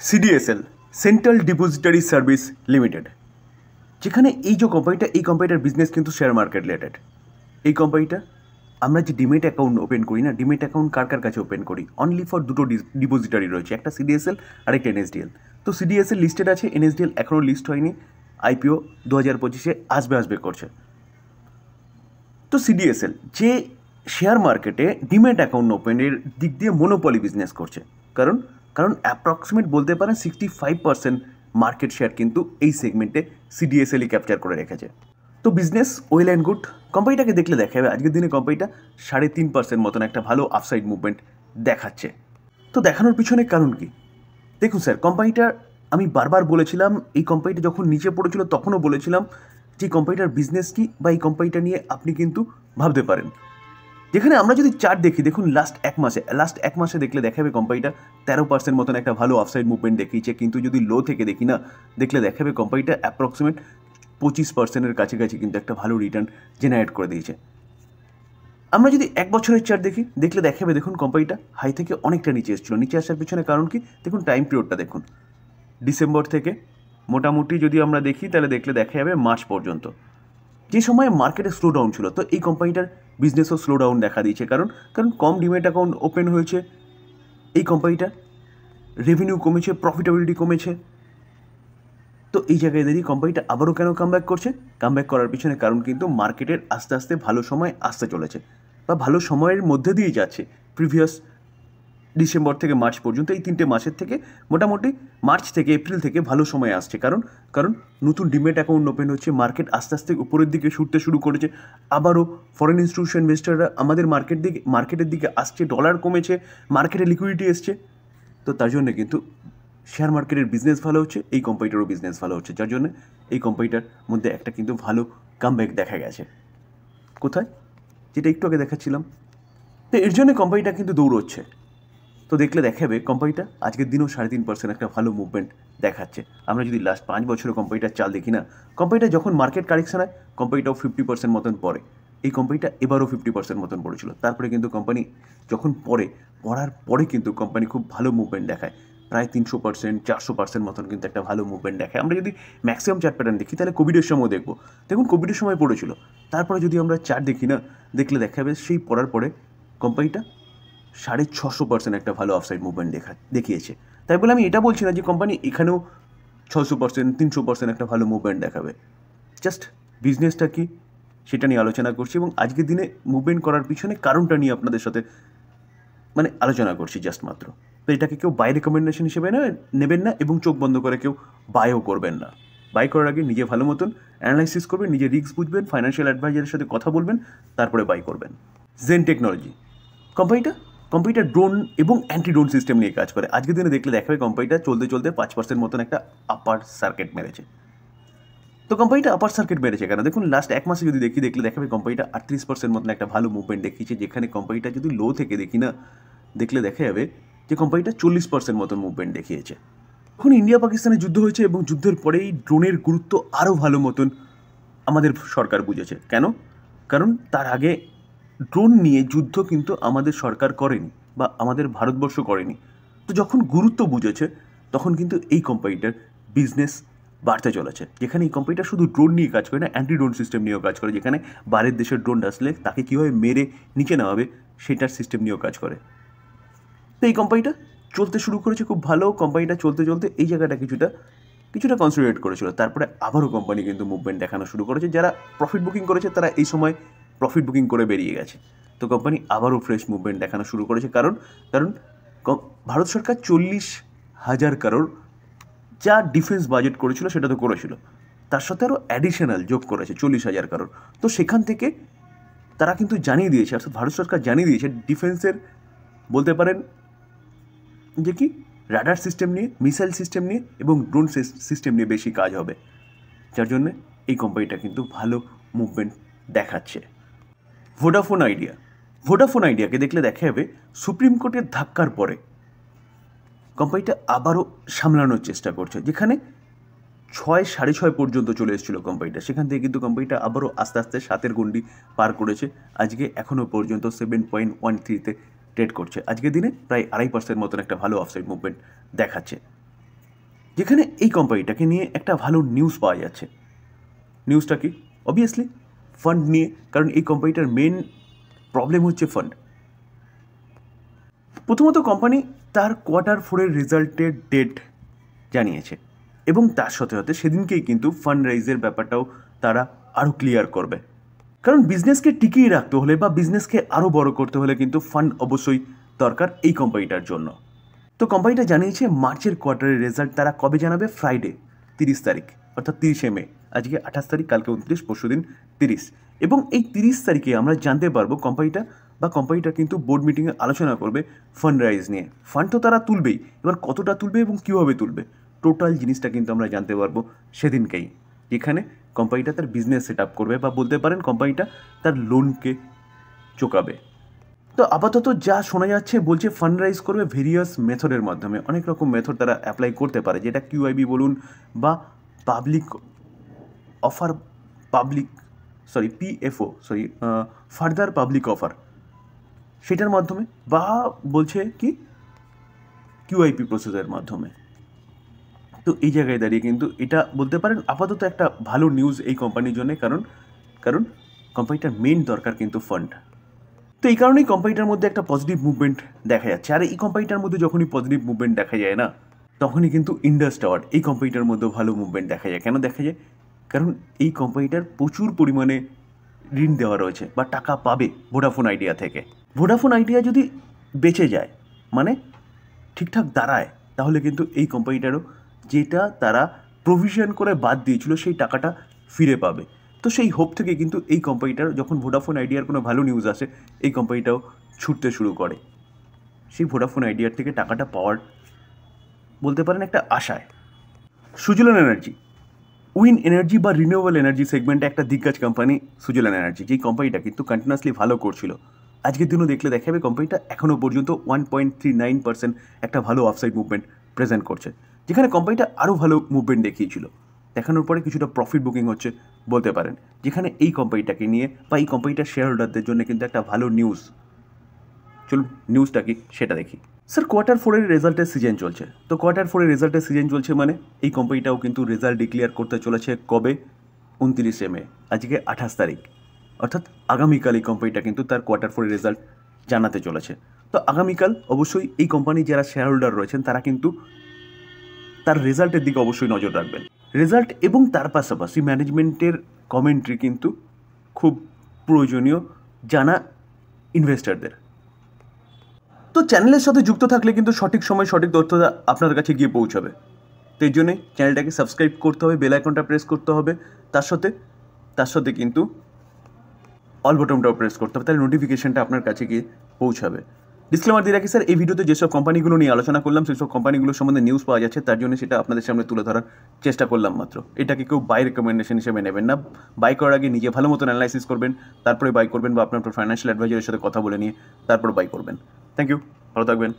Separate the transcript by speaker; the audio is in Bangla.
Speaker 1: CDSL central depository service limited, যেখানে এই যে কোম্পানিটা, এই কোম্পানিটার বিজনেস কিন্তু শেয়ার মার্কেট রিলেটেড। এই কোম্পানিটা আমরা যে ডিমেট অ্যাকাউন্ট ওপেন করি না, ডিমেট অ্যাকাউন্ট কার কার কাছে ওপেন করি? অনলি ফর দুটো ডিপোজিটারি রয়েছে, একটা সিডিএসএল আর একটা এনএসডিএল। তো সিডিএসএল লিস্টেড আছে, এনএসডিএল এখনও লিস্ট হয়নি, আইপিও 2025-এ আসবে করছে। তো সিডিএসএল যে শেয়ার মার্কেটে ডিমেট অ্যাকাউন্ট ওপেনের দিক দিয়ে মনোপলি বিজনেস করছে, কারণ কারণ অ্যাপ্রক্সিমেট বলতে পারেন 65% মার্কেট শেয়ার কিন্তু এই সেগমেন্টে সিডিএসএলই ক্যাপচার করে রেখেছে। তো বিজনেস ওয়েল অ্যান্ড গুড। কোম্পানিটাকে দেখলে দেখা যাবে আজকের দিনে কোম্পানিটা 3.5% মতন একটা ভালো আপসাইড মুভমেন্ট দেখাচ্ছে। তো দেখানোর পিছনে কারণ কি? দেখুন স্যার, কোম্পানিটার আমি বারবার বলেছিলাম, এই কোম্পানিটা যখন নিচে পড়েছিল তখনও বলেছিলাম যে কোম্পানিটার বিজনেস কি বা এই কোম্পানিটা নিয়ে আপনি কিন্তু ভাবতে পারেন। যেখানে আমরা যদি চার্ট দেখি, দেখুন লাস্ট এক মাসে দেখলে দেখা যাবে কোম্পানিটা 13% মতন একটা ভালো অফসাইড মুভমেন্ট দেখিয়েছে। কিন্তু যদি লো থেকে দেখি না, দেখলে দেখা যাবে কোম্পানিটা অ্যাপ্রক্সিমেট 25%-এর কাছাকাছি কিন্তু একটা ভালো রিটার্ন জেনারেট করে দিয়েছে। আমরা যদি এক বছরের চার্ট দেখি, দেখলে দেখা যাবে দেখুন কোম্পানিটা হাই থেকে অনেকটা নিচে এসেছিল। নিচে আসার পিছনে কারণ কি? দেখুন টাইম পিরিয়ডটা দেখুন, ডিসেম্বর থেকে মোটামুটি যদি আমরা দেখি তাহলে দেখলে দেখা যাবে মার্চ পর্যন্ত, যে সময় মার্কেটে স্লো ডাউন ছিল। তো এই কোম্পানিটার বিজনেসও স্লো ডাউন দেখা দিয়েছে, কারণ কম ডিমেট অ্যাকাউন্ট ওপেন হয়েছে। এই কোম্পানিটার রেভিনিউ কমেছে, প্রফিটেবিলিটি কমেছে। তো এই জায়গায় দাঁড়িয়ে কোম্পানিটা আবারও কেন কামব্যাক করছে? কামব্যাক করার পিছনে কারণ কিন্তু মার্কেটের আস্তে আস্তে ভালো সময় আসতে চলেছে, বা ভালো সময়ের মধ্যে দিয়ে যাচ্ছে। প্রিভিয়াস ডিসেম্বর থেকে মার্চ পর্যন্ত এই 3টে মাসের থেকে মোটামুটি মার্চ থেকে এপ্রিল থেকে ভালো সময় আসছে, কারণ নতুন ডিমেট অ্যাকাউন্ট ওপেন হচ্ছে, মার্কেট আস্তে আস্তে উপরের দিকে ছুটতে শুরু করেছে। আবারও ফরেন ইনস্টিটিউশন ইনভেস্টাররা আমাদের মার্কেটের দিকে আসছে, ডলার কমেছে, মার্কেটে লিকুইডিটি এসছে। তো তার জন্য কিন্তু শেয়ার মার্কেটের বিজনেস ভালো হচ্ছে, এই কোম্পানিটারও বিজনেস ভালো হচ্ছে, যার জন্য এই কোম্পানিটার মধ্যে একটা কিন্তু ভালো কামব্যাক দেখা গেছে। কোথায়? যেটা একটু আগে দেখাচ্ছিলাম। তো এর জন্য কোম্পানিটা কিন্তু দৌড়চ্ছে। তো দেখলে দেখাবে কোম্পানিটা আজকের দিনেও 3.5% একটা ভালো মুভমেন্ট দেখাচ্ছে। আমরা যদি লাস্ট 5 বছরের কোম্পানিটার চাল দেখি না, কোম্পানিটা যখন মার্কেট কারেকশন হয় কোম্পানিটাও 50% মতন পড়ে। এই কোম্পানিটা এবারও 50% মতন পড়েছিল। তারপরে কিন্তু কোম্পানি যখন পড়ার পরে কিন্তু কোম্পানি খুব ভালো মুভমেন্ট দেখায়, প্রায় 300%, 400% মতন কিন্তু একটা ভালো মুভমেন্ট দেখায়। আমরা যদি ম্যাক্সিমাম চার্ট প্যাটার্ন দেখি তাহলে কোভিডের সময়ও দেখবো, দেখুন কোভিডের সময় পড়েছিল। তারপরে যদি আমরা চার্ট দেখি না, দেখলে দেখা যাবে সেই পড়ার পরে কোম্পানিটা 650% একটা ভালো অফসাইড মুভমেন্ট দেখিয়েছে। তাই বলে আমি এটা বলছি না যে কোম্পানি এখানেও 600%, 300% একটা ভালো মুভমেন্ট দেখাবে। জাস্ট বিজনেসটা কি সেটা নিয়ে আলোচনা করছি, এবং আজকের দিনে মুভমেন্ট করার পিছনে কারণটা নিয়ে আপনাদের সাথে আলোচনা করছি জাস্ট মাত্র। তো এটাকে কেউ বাই রেকমেন্ডেশন হিসেবে নেবেন না, এবং চোখ বন্ধ করে কেউ বাইও করবেন না। বাই করার আগে নিজে ভালো মতন অ্যানালাইসিস করবেন, নিজে রিস্ক বুঝবেন, ফাইন্যান্সিয়াল অ্যাডভাইজারের সাথে কথা বলবেন, তারপরে বাই করবেন। জেন টেকনোলজি কোম্পানিটা ড্রোন এবং অ্যান্টি ড্রোন সিস্টেম নিয়ে কাজ করে। আজকের দিনে দেখলে দেখাবে কোম্পানিটা চলতে 5% মতন একটা আপার সার্কিট মেরেছে। তো কোম্পানিটা আপার সার্কিট মেরেছে কেন? দেখুন লাস্ট এক মাসে যদি দেখলে দেখাবে কোম্পানিটা 38% মতন একটা ভালো মুভমেন্ট দেখিয়েছে। যেখানে কোম্পানিটা যদি লো থেকে দেখি না, দেখলে দেখা যাবে যে কোম্পানিটা 40% মতন মুভমেন্ট দেখিয়েছে। এখন ইন্ডিয়া পাকিস্তানের যুদ্ধ হয়েছে, এবং যুদ্ধের পরেই ড্রোনের গুরুত্ব আরও ভালো মতন আমাদের সরকার বুঝেছে। কেন? কারণ তার আগে ড্রোন নিয়ে যুদ্ধ কিন্তু আমাদের সরকার করেনি, বা আমাদের ভারতবর্ষ করেনি। তো যখন গুরুত্ব বুঝেছে তখন কিন্তু এই কোম্পানিটার বিজনেস বাড়তে চলেছে। যেখানে এই কোম্পানিটা শুধু ড্রোন নিয়ে কাজ করে না, অ্যান্টি ড্রোন সিস্টেম নিয়েও কাজ করে, যেখানে বাইরের দেশের ড্রোন আসলে তাকে কীভাবে মেরে নিচে নেওয়া হবে সেটার সিস্টেম নিয়েও কাজ করে। তো এই কোম্পানিটা চলতে শুরু করেছে খুব ভালো। কোম্পানিটা চলতে এই জায়গাটা কিছুটা কনসিডারেট করেছিল। তারপরে আবারও কোম্পানি কিন্তু মুভমেন্ট দেখানো শুরু করেছে। যারা প্রফিট বুকিং করেছে তারা এই সময় প্রফিট বুকিং করে বেরিয়ে গেছে। তো কোম্পানি আবারও ফ্রেশ মুভমেন্ট দেখানো শুরু করেছে, কারণ ভারত সরকার 40,000 কারোর যা ডিফেন্স বাজেট করেছিল সেটা তো করেছিল, তার সাথে আরও অ্যাডিশনাল যোগ করেছে 40,000 কারোর। তো সেখান থেকে তারা কিন্তু জানিয়ে দিয়েছে, অর্থাৎ ভারত সরকার জানিয়ে দিয়েছে ডিফেন্সের বলতে পারেন যে কি রাডার সিস্টেম নিয়ে, মিসাইল সিস্টেম নিয়ে এবং ড্রোন সিস্টেম নিয়ে বেশি কাজ হবে, যার জন্য এই কোম্পানিটা কিন্তু ভালো মুভমেন্ট দেখাচ্ছে। ভোডাফোন আইডিয়াকে দেখলে দেখা যাবে সুপ্রিম কোর্টের ধাক্কার পরে কোম্পানিটা আবারও সামলানোর চেষ্টা করছে। যেখানে 6.5 পর্যন্ত চলে এসেছিলো কোম্পানিটা, সেখান থেকে কিন্তু কোম্পানিটা আবারও আস্তে আস্তে 7-এর গণ্ডি পার করেছে। আজকে এখনও পর্যন্ত 7.13-তে ট্রেড করছে। আজকের দিনে প্রায় 2.5% মতন একটা ভালো অফসাইড মুভমেন্ট দেখাচ্ছে। যেখানে এই কোম্পানিটাকে নিয়ে একটা ভালো নিউজ পাওয়া যাচ্ছে। নিউজটা কি? অবভিয়াসলি ফান্ড নিয়ে, কারণ এই কোম্পানিটার মেন প্রবলেম হচ্ছে ফান্ড। প্রথমত কোম্পানি তার Q4 রেজাল্টের ডেট জানিয়েছে এবং তার সাথে সাথে সেদিনকেই কিন্তু ফান্ড রাইজের ব্যাপারটাও তারা আরও ক্লিয়ার করবে, কারণ বিজনেসকে টিকিয়ে রাখতে হলে বা বিজনেসকে আরও বড় করতে হলে কিন্তু ফান্ড অবশ্যই দরকার এই কোম্পানিটার জন্য। তো কোম্পানিটা জানিয়েছে মার্চের কোয়ার্টারের রেজাল্ট তারা কবে জানাবে? ফ্রাইডে 30 তারিখ, অর্থাৎ 30শে মে। আজকে 28 তারিখ, কালকে 29, পরশুদিন 30। এবং এই 30 তারিখে আমরা জানতে পারবো কোম্পানিটা কিন্তু বোর্ড মিটিংয়ে আলোচনা করবে ফান্ড রাইজ নিয়ে। ফান্ড তো তারা তুলবেই, এবার কতটা তুলবে এবং কীভাবে তুলবে টোটাল জিনিসটা কিন্তু আমরা জানতে পারবো সেদিনকেই, যেখানে কোম্পানিটা তার বিজনেস সেট আপ করবে বা বলতে পারেন কোম্পানিটা তার লোনকে চোকাবে। তো আপাতত যা শোনা যাচ্ছে বলছে ফান্ড রাইজ করবে ভেরিয়াস মেথডের মাধ্যমে, অনেক রকম মেথড তারা অ্যাপ্লাই করতে পারে, যেটা কিউআইবি বলুন বা ফার্দার পাবলিক অফার, সেটার মাধ্যমে বা বলছে কি কিউআইপি প্রসেসের মাধ্যমে। তো এই জায়গায় দাঁড়িয়ে কিন্তু এটা বলতে পারেন আপাতত একটা ভালো নিউজ এই কোম্পানির জন্য, কারণ কোম্পানিটার মেইন দরকার কিন্তু ফান্ড। তো এই কারণেই কোম্পানিটার মধ্যে একটা পজিটিভ মুভমেন্ট দেখা যাচ্ছে। আর এই কোম্পানিটার মধ্যে যখনই পজিটিভ মুভমেন্ট দেখা যায় না, তখনই কিন্তু ইন্ডাস টাওয়ার এই কোম্পানিটার মধ্যে ভালো মুভমেন্ট দেখা যায়। কেন দেখা যায়? কারণ এই কোম্পানিটার প্রচুর পরিমাণে ঋণ দেওয়া রয়েছে বা টাকা পাবে ভোডাফোন আইডিয়া থেকে। ভোডাফোন আইডিয়া যদি বেঁচে যায়, মানে ঠিকঠাক দাঁড়ায়, তাহলে কিন্তু এই কোম্পানিটারও যেটা তারা প্রভিশন করে বাদ দিয়েছিল সেই টাকাটা ফিরে পাবে। তো সেই হোপ থেকে কিন্তু এই কোম্পানিটার যখন ভোডাফোন আইডিয়ার কোনো ভালো নিউজ আসে, এই কোম্পানিটাও ছুটতে শুরু করে সেই ভোডাফোন আইডিয়ার থেকে টাকাটা পাওয়ার বলতে পারেন একটা আশায়। সুজলন এনার্জি, উইন এনার্জি বা রিনিউয়েবল এনার্জি সেগমেন্টে একটা দিগ্গজ কোম্পানি সুজলন এনার্জি, যেই কোম্পানিটা কিন্তু কন্টিনিউয়াসলি ভালো করছিল। আজকের দিনও দেখলে দেখা যাবে কোম্পানিটা এখনও পর্যন্ত 1.39% একটা ভালো অফসাইড মুভমেন্ট প্রেজেন্ট করছে, যেখানে কোম্পানিটা আরও ভালো মুভমেন্ট দেখিয়েছিল। দেখানোর পরে কিছুটা প্রফিট বুকিং হচ্ছে বলতে পারেন, যেখানে এই কোম্পানিটাকে নিয়ে বা এই কোম্পানিটার শেয়ার হোল্ডারদের জন্য কিন্তু একটা ভালো নিউজ। চলুন নিউজটা কি সেটা দেখি। স্যার Q4 রেজাল্টের সিজন চলছে। তো Q4 রেজাল্টের সিজন চলছে মানে এই কোম্পানিটাও কিন্তু রেজাল্ট ডিক্লেয়ার করতে চলেছে কবে? 29শে মে। আজকে 28 তারিখ, অর্থাৎ আগামীকাল এই কোম্পানিটা কিন্তু তার Q4 রেজাল্ট জানাতে চলেছে। তো আগামীকাল অবশ্যই এই কোম্পানির যারা শেয়ার হোল্ডার রয়েছেন তারা কিন্তু তার রেজাল্টের দিকে অবশ্যই নজর রাখবেন। রেজাল্ট এবং তার পাশাপাশি ম্যানেজমেন্টের কমেন্ট্রি কিন্তু খুব প্রয়োজনীয় জানা ইনভেস্টরদের। তো চ্যানেলের সাথে যুক্ত থাকলে কিন্তু সঠিক সময় সঠিক তথ্যটা আপনার কাছে গিয়ে পৌঁছাবে। তো এই জন্যে চ্যানেলটাকে সাবস্ক্রাইব করতে হবে, বেল আইকনটা প্রেস করতে হবে, তার সাথে কিন্তু অল বটনটাও প্রেস করতে হবে, তাহলে নোটিফিকেশনটা আপনার কাছে গিয়ে পৌঁছাবে। ডিসক্লেমার দিয়ে রাখি স্যার, এই ভিডিওতে যেসব কোম্পানিগুলো নিয়ে আলোচনা করলাম সেসব কোম্পানিগুলোর সম্বন্ধে নিউজ পাওয়া যাচ্ছে, তার জন্য সেটা আপনাদের সামনে তুলে ধরার চেষ্টা করলাম মাত্র। এটাকে কেউ বাই রেকমেন্ডেশন হিসেবে নেবেন না। বাই করার আগে নিজে ভালো মতন অ্যানালাইসিস করবেন, তারপরে বাই করবেন বা আপনার ফাইন্যান্সিয়াল অ্যাডভাইজারের সাথে কথা বলে নিয়ে তারপর বাই করবেন। থ্যাংক ইউ, ভালো থাকবেন।